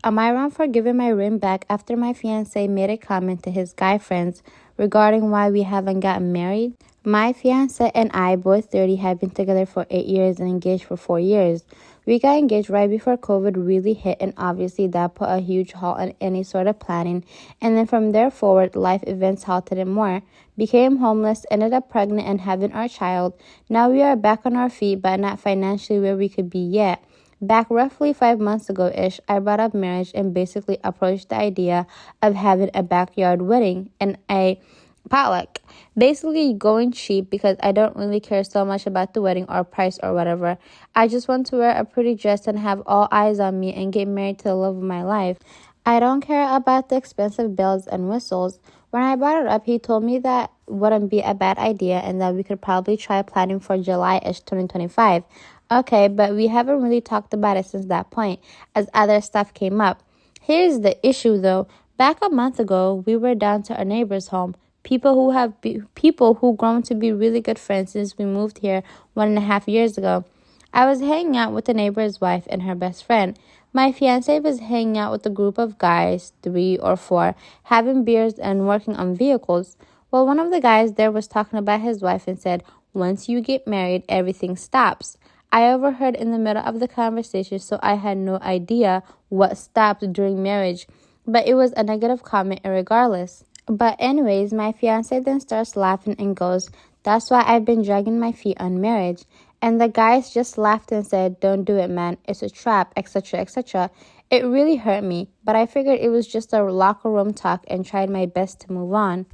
Am I wrong for giving my ring back after my fiancé made a comment to his guy friends regarding why we haven't gotten married? My fiancé and I, both 30, have been together for 8 years and engaged for 4 years. We got engaged right before COVID really hit, and obviously that put a huge halt on any sort of planning. And then from there forward, life events halted it more. Became homeless, ended up pregnant and having our child. Now we are back on our feet, but not financially where we could be yet. Back roughly 5 months ago-ish, I brought up marriage and basically approached the idea of having a backyard wedding and a potluck. Basically going cheap because I don't really care so much about the wedding or price or whatever. I just want to wear a pretty dress and have all eyes on me and get married to the love of my life. I don't care about the expensive bells and whistles. When I brought it up, he told me that wouldn't be a bad idea and that we could probably try planning for July-ish 2025. Okay, but we haven't really talked about it since that point, as other stuff came up. Here's the issue, though. Back a month ago, we were down to our neighbor's home. People who grown to be really good friends since we moved here 1.5 years ago. I was hanging out with the neighbor's wife and her best friend. My fiancé was hanging out with a group of guys, 3 or 4, having beers and working on vehicles. Well, one of the guys there was talking about his wife and said, "Once you get married, everything stops." I overheard in the middle of the conversation, so I had no idea what stopped during marriage, but it was a negative comment regardless. But anyways, my fiancé then starts laughing and goes, "That's why I've been dragging my feet on marriage." And the guys just laughed and said, "Don't do it, man. It's a trap, etc., etc." It really hurt me, but I figured it was just a locker room talk and tried my best to move on.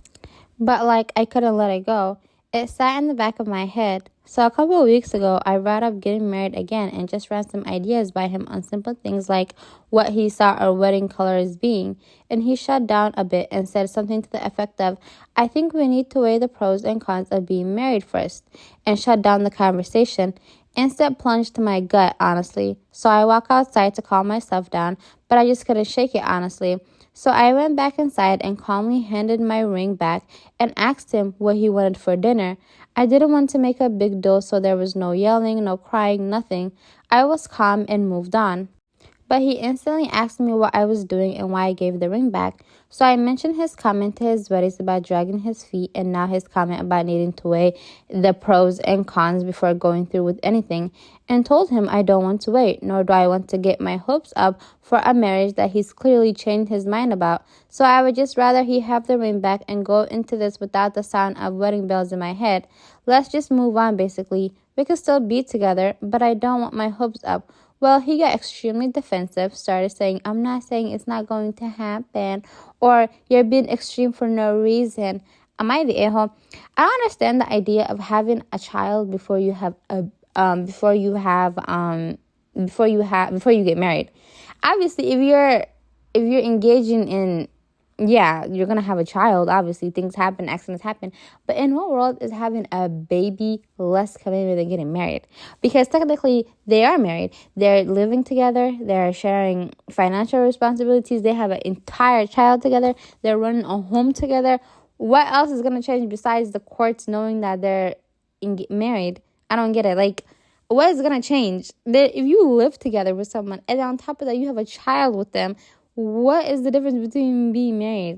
But I couldn't let it go. It sat in the back of my head. So a couple of weeks ago, I brought up getting married again and just ran some ideas by him on simple things like what he saw our wedding colors being. And he shut down a bit and said something to the effect of, "I think we need to weigh the pros and cons of being married first," and shut down the conversation. Instant plunge to my gut, honestly. So I walk outside to calm myself down, but I just couldn't shake it, honestly. So I went back inside and calmly handed my ring back and asked him what he wanted for dinner. I didn't want to make a big deal, so there was no yelling, no crying, nothing. I was calm and moved on. But he instantly asked me what I was doing and why I gave the ring back. So I mentioned his comment to his buddies about dragging his feet and now his comment about needing to weigh the pros and cons before going through with anything, and told him I don't want to wait, nor do I want to get my hopes up for a marriage that he's clearly changed his mind about. So I would just rather he have the ring back and go into this without the sound of wedding bells in my head. Let's just move on, basically. We could still be together, but I don't want my hopes up. Well, he got extremely defensive, started saying, "I'm not saying it's not going to happen," or "You're being extreme for no reason." Am I the a-hole? I don't understand the idea of having a child before you get married. Obviously, if you're engaging in, yeah, you're going to have a child. Obviously, things happen, accidents happen. But in what world is having a baby less commitment than getting married? Because technically, they are married. They're living together. They're sharing financial responsibilities. They have an entire child together. They're running a home together. What else is going to change besides the courts knowing that they're married? I don't get it. What is going to change? If you live together with someone, and on top of that, you have a child with them, what is the difference between being married?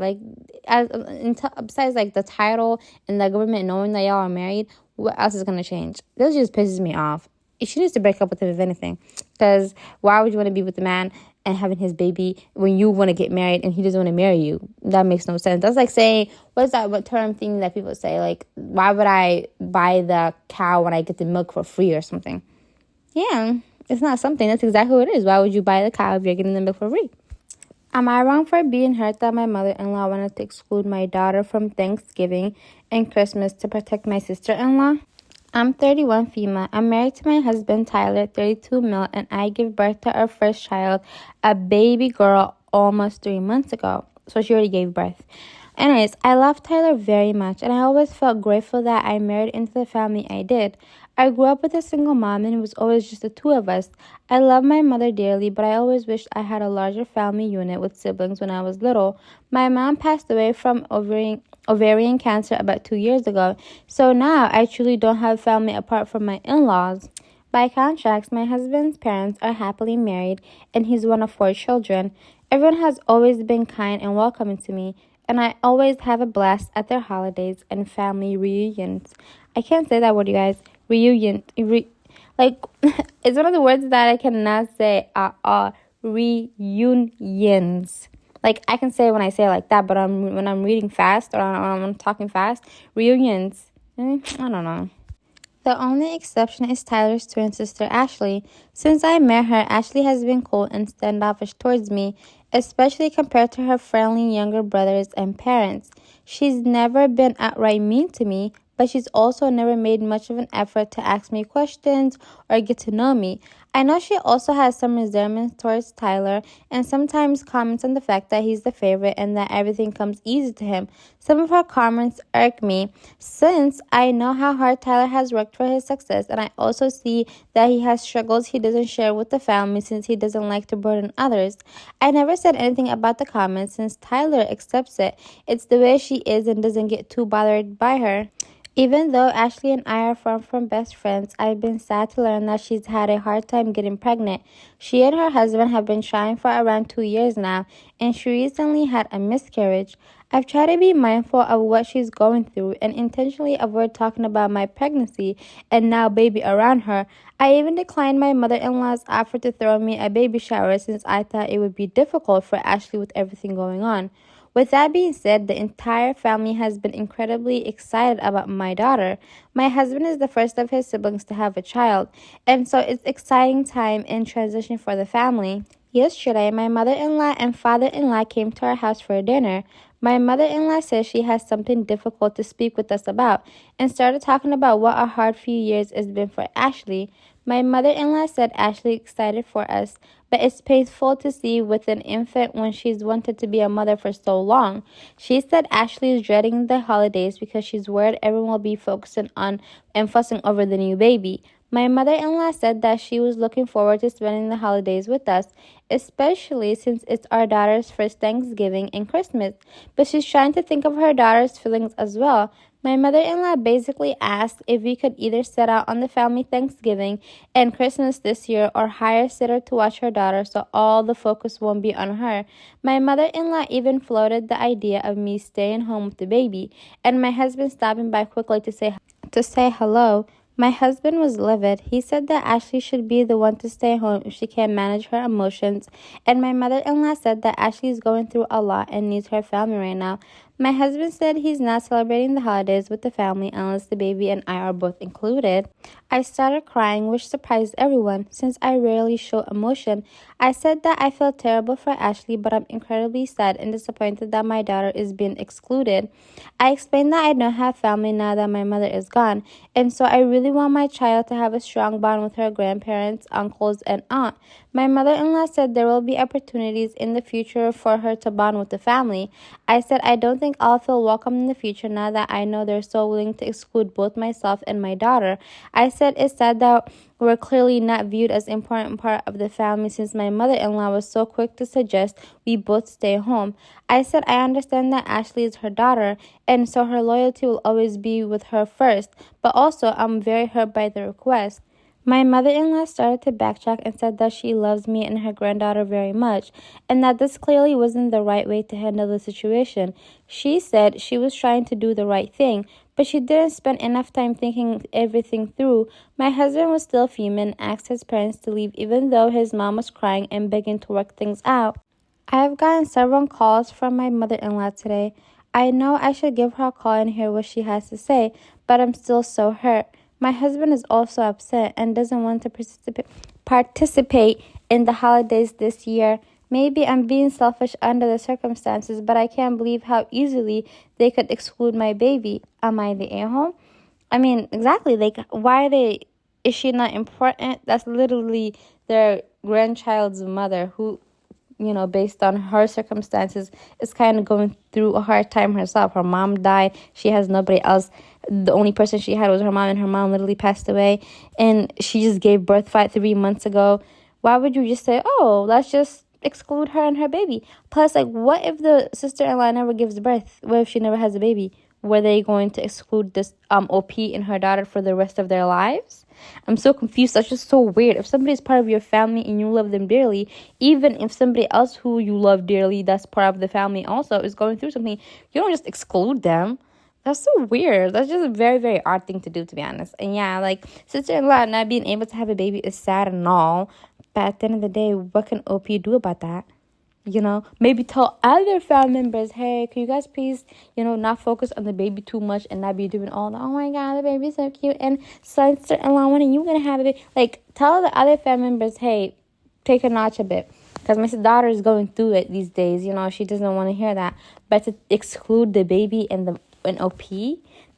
Besides the title and the government knowing that y'all are married, what else is going to change? This just pisses me off. She needs to break up with him, if anything. Because why would you want to be with a man and having his baby when you want to get married and he doesn't want to marry you? That makes no sense. That's like saying, what term thing that people say? Why would I buy the cow when I get the milk for free or something? Yeah, it's not something. That's exactly what it is. Why would you buy the cow if you're getting the milk for free? Am I wrong for being hurt that my mother-in-law wanted to exclude my daughter from Thanksgiving and Christmas to protect my sister-in-law? I'm 31 female. I'm married to my husband, Tyler, 32 male, and I gave birth to our first child, a baby girl, almost 3 months ago. So she already gave birth. Anyways, I love Tyler very much, and I always felt grateful that I married into the family I did. I grew up with a single mom, and it was always just the two of us. I love my mother dearly, but I always wished I had a larger family unit with siblings when I was little. My mom passed away from ovarian cancer about 2 years ago, so now I truly don't have family apart from my in-laws. By contrast, my husband's parents are happily married and he's one of 4 children. Everyone has always been kind and welcoming to me, and I always have a blast at their holidays and family reunions. I can't say that word, you guys. Like, it's one of the words that I cannot say. Reunions. Like, I can say it when I say it like that, but when I'm reading fast or when I'm talking fast, reunions. I don't know. The only exception is Tyler's twin sister, Ashley. Since I met her, Ashley has been cold and standoffish towards me, especially compared to her friendly younger brothers and parents. She's never been outright mean to me, but she's also never made much of an effort to ask me questions or get to know me. I know she also has some resentment towards Tyler and sometimes comments on the fact that he's the favorite and that everything comes easy to him. Some of her comments irk me since I know how hard Tyler has worked for his success, and I also see that he has struggles he doesn't share with the family since he doesn't like to burden others. I never said anything about the comments since Tyler accepts it. It's the way she is and doesn't get too bothered by her. Even though Ashley and I are far from best friends, I've been sad to learn that she's had a hard time getting pregnant. She and her husband have been trying for around 2 years now, and she recently had a miscarriage. I've tried to be mindful of what she's going through and intentionally avoid talking about my pregnancy and now baby around her. I even declined my mother-in-law's offer to throw me a baby shower since I thought it would be difficult for Ashley with everything going on. With that being said, the entire family has been incredibly excited about my daughter. My husband is the first of his siblings to have a child, and so it's exciting time in transition for the family. Yesterday, my mother-in-law and father-in-law came to our house for dinner. My mother-in-law says she has something difficult to speak with us about and started talking about what a hard few years it's been for Ashley. My mother-in-law said Ashley is excited for us, but it's painful to see with an infant when she's wanted to be a mother for so long. She said Ashley is dreading the holidays because she's worried everyone will be focusing on and fussing over the new baby. My mother-in-law said that she was looking forward to spending the holidays with us, especially since it's our daughter's first Thanksgiving and Christmas, but she's trying to think of her daughter's feelings as well. My mother-in-law basically asked if we could either set out on the family Thanksgiving and Christmas this year or hire a sitter to watch her daughter so all the focus won't be on her. My mother-in-law even floated the idea of me staying home with the baby and my husband stopping by quickly to say hello. My husband was livid. He said that Ashley should be the one to stay home if she can't manage her emotions, and my mother-in-law said that Ashley is going through a lot and needs her family right now. My husband said he's not celebrating the holidays with the family unless the baby and I are both included. I started crying, which surprised everyone, since I rarely show emotion. I said that I feel terrible for Ashley, but I'm incredibly sad and disappointed that my daughter is being excluded. I explained that I don't have family now that my mother is gone, and so I really want my child to have a strong bond with her grandparents, uncles, and aunt. My mother-in-law said there will be opportunities in the future for her to bond with the family. I said I don't think I'll feel welcome in the future now that I know they're so willing to exclude both myself and my daughter. I said it's sad that we're clearly not viewed as an important part of the family since my mother-in-law was so quick to suggest we both stay home. I said I understand that Ashley is her daughter, and so her loyalty will always be with her first, but also I'm very hurt by the request. My mother-in-law started to backtrack and said that she loves me and her granddaughter very much, and that this clearly wasn't the right way to handle the situation. She said she was trying to do the right thing, but she didn't spend enough time thinking everything through. My husband was still fuming and asked his parents to leave even though his mom was crying and begging to work things out. I have gotten several calls from my mother-in-law today. I know I should give her a call and hear what she has to say, but I'm still so hurt. My husband is also upset and doesn't want to participate in the holidays this year. Maybe I'm being selfish under the circumstances, but I can't believe how easily they could exclude my baby. Am I the a-hole? I mean, exactly. Like, why are they? Is she not important? That's literally their grandchild's mother who, based on her circumstances, is kind of going through a hard time herself. Her mom died. She has nobody else. The only person she had was her mom, and her mom literally passed away. And she just gave birth 3 months ago. Why would you just say, oh, let's just exclude her and her baby? Plus, like, what if the sister-in-law never gives birth? What if she never has a baby? Were they going to exclude this OP and her daughter for the rest of their lives? I'm so confused. That's just so weird. If somebody's part of your family and you love them dearly, even if somebody else who you love dearly that's part of the family also is going through something, you don't just exclude them. That's so weird. That's just a very, very odd thing to do, to be honest. And yeah, like, sister-in-law not being able to have a baby is sad and all. But at the end of the day, what can OP do about that? You know, maybe tell other family members, hey, can you guys please, not focus on the baby too much and not be doing all the, oh my God, the baby's so cute. And sister-in-law, when are you going to have a baby? Like, tell the other family members, hey, take a notch a bit. Because my daughter is going through it these days. She doesn't want to hear that. But to exclude the baby and an OP,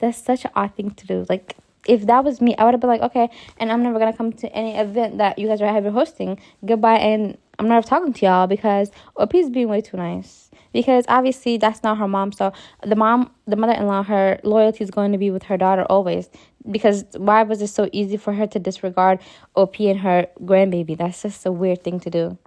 that's such an odd thing to do. Like, if that was me, I would have been like, okay, and I'm never going to come to any event that you guys are having hosting. Goodbye, and I'm never talking to y'all because OP is being way too nice. Because obviously that's not her mom. So the mother-in-law, her loyalty is going to be with her daughter always. Because why was it so easy for her to disregard OP and her grandbaby? That's just a weird thing to do.